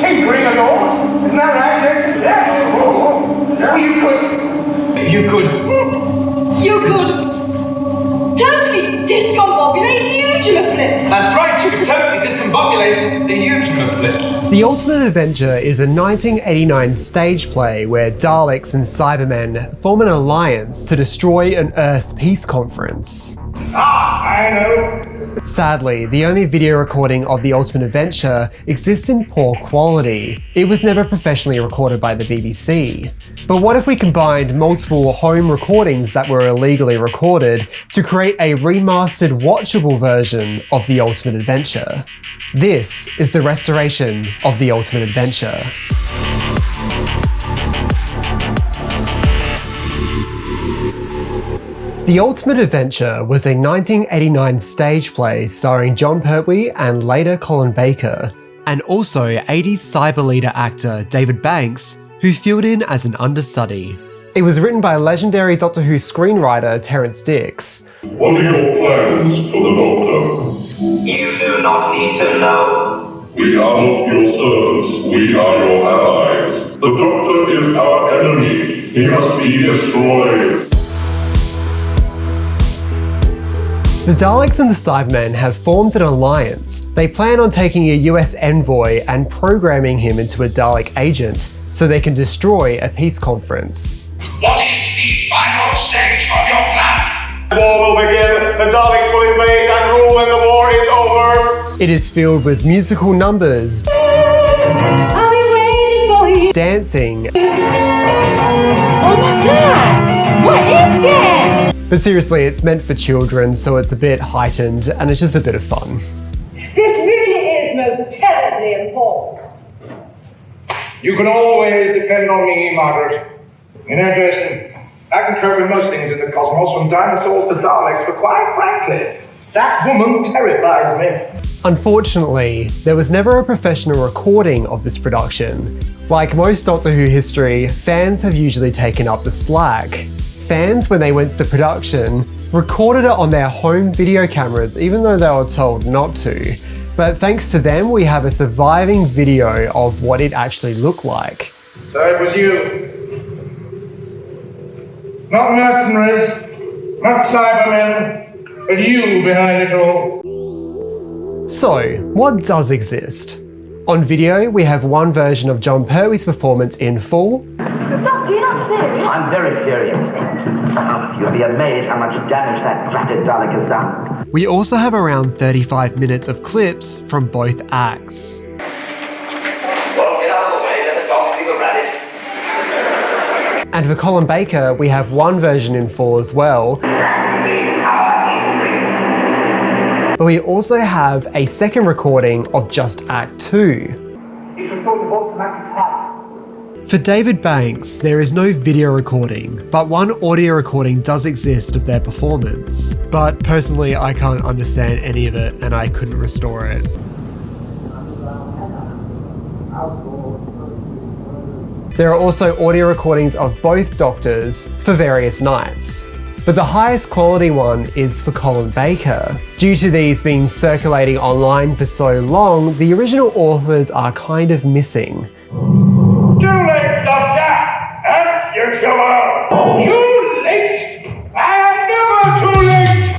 tinkering at all. Isn't that right, Jason? Yes. Well, you could totally discombobulate the ujula flip. That's right, you could totally discombobulate the ujula flip. The Ultimate Adventure is a 1989 stage play where Daleks and Cybermen form an alliance to destroy an Earth peace conference. I know. Sadly, the only video recording of The Ultimate Adventure exists in poor quality. It was never professionally recorded by the BBC. But what if we combined multiple home recordings that were illegally recorded to create a remastered watchable version of The Ultimate Adventure? This is the restoration of The Ultimate Adventure. The Ultimate Adventure was a 1989 stage play starring John Pertwee and later Colin Baker, and also 80s cyber leader actor David Banks, who filled in as an understudy. It was written by legendary Doctor Who screenwriter Terrance Dicks. What are your plans for the Doctor? You do not need to know. We are not your servants, we are your allies. The Doctor is our enemy. He must be destroyed. The Daleks and the Cybermen have formed an alliance. They plan on taking a US envoy and programming him into a Dalek agent so they can destroy a peace conference. What is the final stage of your plan? The war will begin, the Daleks will invade and rule when the war is over. It is filled with musical numbers, I'll be waiting for you. dancing, Oh my god! What is that? but seriously, it's meant for children, so it's a bit heightened and it's just a bit of fun. This really is most terribly important. You can always depend on me, Margaret. You know, Jason, I can cope with most things in the cosmos, from dinosaurs to Daleks, but quite frankly, that woman terrifies me. Unfortunately, there was never a professional recording of this production. Like most Doctor Who history, fans have usually taken up the slack. Fans, when they went to the production, recorded it on their home video cameras even though they were told not to. But thanks to them, we have a surviving video of what it actually looked like. So it was you. Not mercenaries, not Cybermen, but you behind it all. So, what does exist? On video, we have one version of John Pertwee's performance in full. Doctor, you're not serious? I'm very serious. You'll be amazed how much damage that dratted Dalek has done. We also have around 35 minutes of clips from both acts. Well, get out of the way, let the dog see the rabbit. And for Colin Baker, we have one version in full as well. But we also have a second recording of just Act 2. For David Banks, there is no video recording, but one audio recording does exist of their performance. But personally, I can't understand any of it and I couldn't restore it. There are also audio recordings of both Doctors for various nights. But the highest quality one is for Colin Baker. Due to these being circulating online for so long, the original authors are kind of missing. Too late, Doctor! As usual! Too late! I am never too late!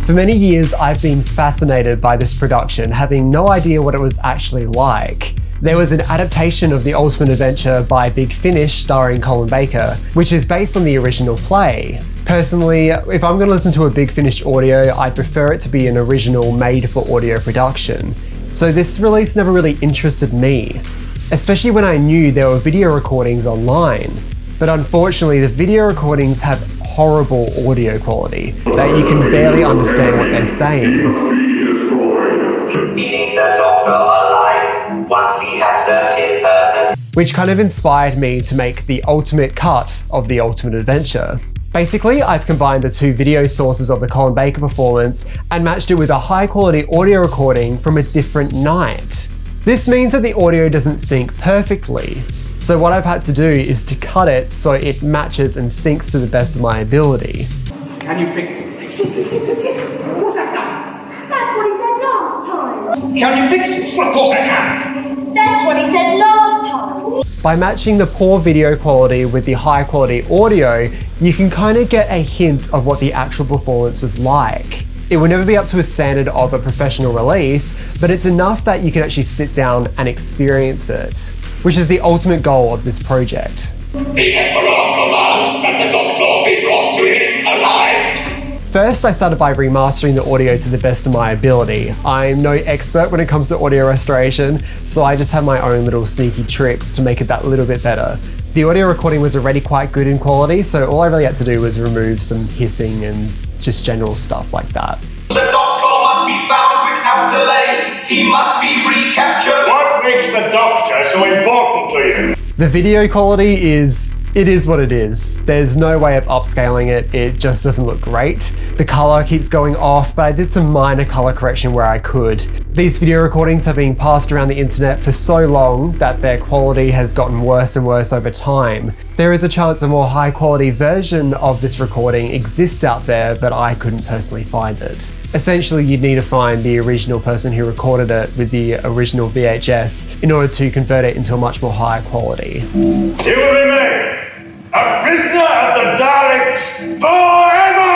For many years, I've been fascinated by this production, having no idea what it was actually like. There was an adaptation of The Ultimate Adventure by Big Finish starring Colin Baker, which is based on the original play. Personally, if I'm going to listen to a Big Finish audio, I'd prefer it to be an original made-for-audio production. So this release never really interested me, especially when I knew there were video recordings online. But unfortunately, the video recordings have horrible audio quality, that you can barely understand what they're saying. We need the Doctor alive once he has served his purpose. Which kind of inspired me to make the ultimate cut of The Ultimate Adventure. Basically, I've combined the two video sources of the Colin Baker performance and matched it with a high quality audio recording from a different night. This means that the audio doesn't sync perfectly. So what I've had to do is to cut it so it matches and syncs to the best of my ability. Can you fix it? What's that done? That's what he said last time. Can you fix it? Well, of course I can. That's what he said last time. By matching the poor video quality with the high quality audio, you can kind of get a hint of what the actual performance was like. It will never be up to a standard of a professional release, but it's enough that you can actually sit down and experience it, which is the ultimate goal of this project. He had alarm commands that the doctor be brought to him alive. First, I started by remastering the audio to the best of my ability. I'm no expert when it comes to audio restoration, so I just have my own little sneaky tricks to make it that little bit better. The audio recording was already quite good in quality, so all I really had to do was remove some hissing and just general stuff like that. The doctor must be found without delay. He must be recaptured. What makes the doctor so important to you? The video quality is what it is. There's no way of upscaling it. It just doesn't look great. The color keeps going off, but I did some minor color correction where I could. These video recordings have been passed around the internet for so long that their quality has gotten worse and worse over time. There is a chance a more high quality version of this recording exists out there, but I couldn't personally find it. Essentially, you'd need to find the original person who recorded it with the original VHS in order to convert it into a much more high quality. You will remain a prisoner of the Daleks forever!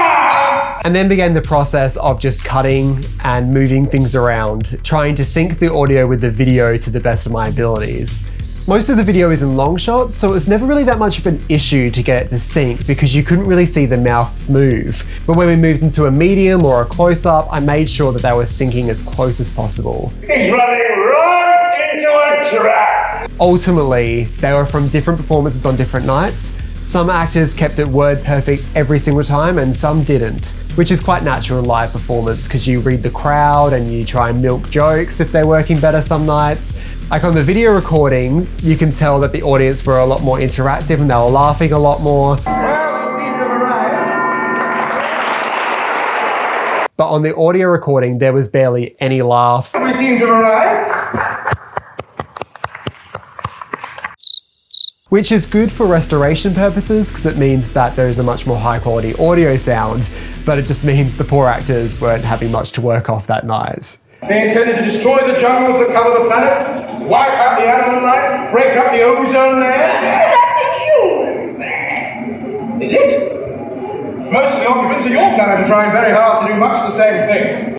And then began the process of just cutting and moving things around, trying to sync the audio with the video to the best of my abilities. Most of the video is in long shots, so it was never really that much of an issue to get it to sync because you couldn't really see the mouths move. But when we moved into a medium or a close-up, I made sure that they were syncing as close as possible. He's running right into a trap! Ultimately, they were from different performances on different nights. Some actors kept it word perfect every single time and some didn't, which is quite natural in live performance because you read the crowd and you try and milk jokes if they're working better some nights. Like on the video recording, you can tell that the audience were a lot more interactive and they were laughing a lot more. But on the audio recording, there was barely any laughs. We seem to arrive. Which is good for restoration purposes because it means that there is a much more high quality audio sound, but it just means the poor actors weren't having much to work off that night. They intended to destroy the jungles that cover the planet, wipe out the animal life, break up the ozone layer. That's inhuman. Is it? Most of the occupants of your planet are trying very hard to do much the same thing.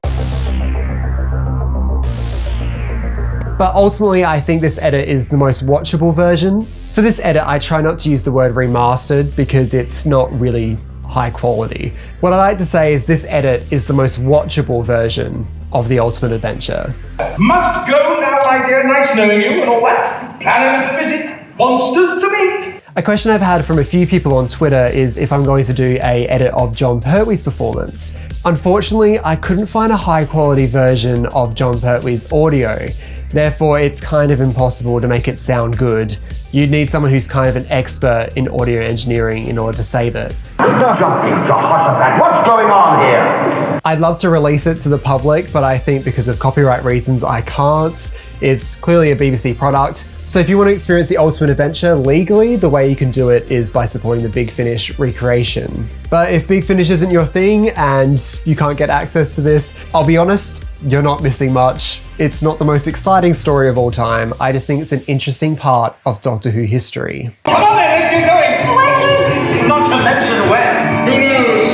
But ultimately, I think this edit is the most watchable version. For this edit, I try not to use the word remastered because it's not really high quality. What I like to say is this edit is the most watchable version of The Ultimate Adventure. Must go now, my dear. Nice knowing you and all that. Planets to visit, monsters to meet. A question I've had from a few people on Twitter is if I'm going to do an edit of Jon Pertwee's performance. Unfortunately, I couldn't find a high quality version of Jon Pertwee's audio. Therefore, it's kind of impossible to make it sound good. You'd need someone who's kind of an expert in audio engineering in order to save it. What's going on here? I'd love to release it to the public, but I think because of copyright reasons, I can't. It's clearly a BBC product. So if you want to experience The Ultimate Adventure legally, the way you can do it is by supporting the Big Finish recreation. But if Big Finish isn't your thing and you can't get access to this, I'll be honest, you're not missing much. It's not the most exciting story of all time. I just think it's an interesting part of Doctor Who history. Come on then, let's get going. Where to? Not to mention when. Who knows?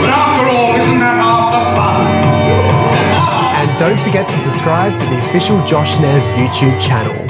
But after all, isn't that half the fun? And don't forget to subscribe to the official Josh Nair's YouTube channel.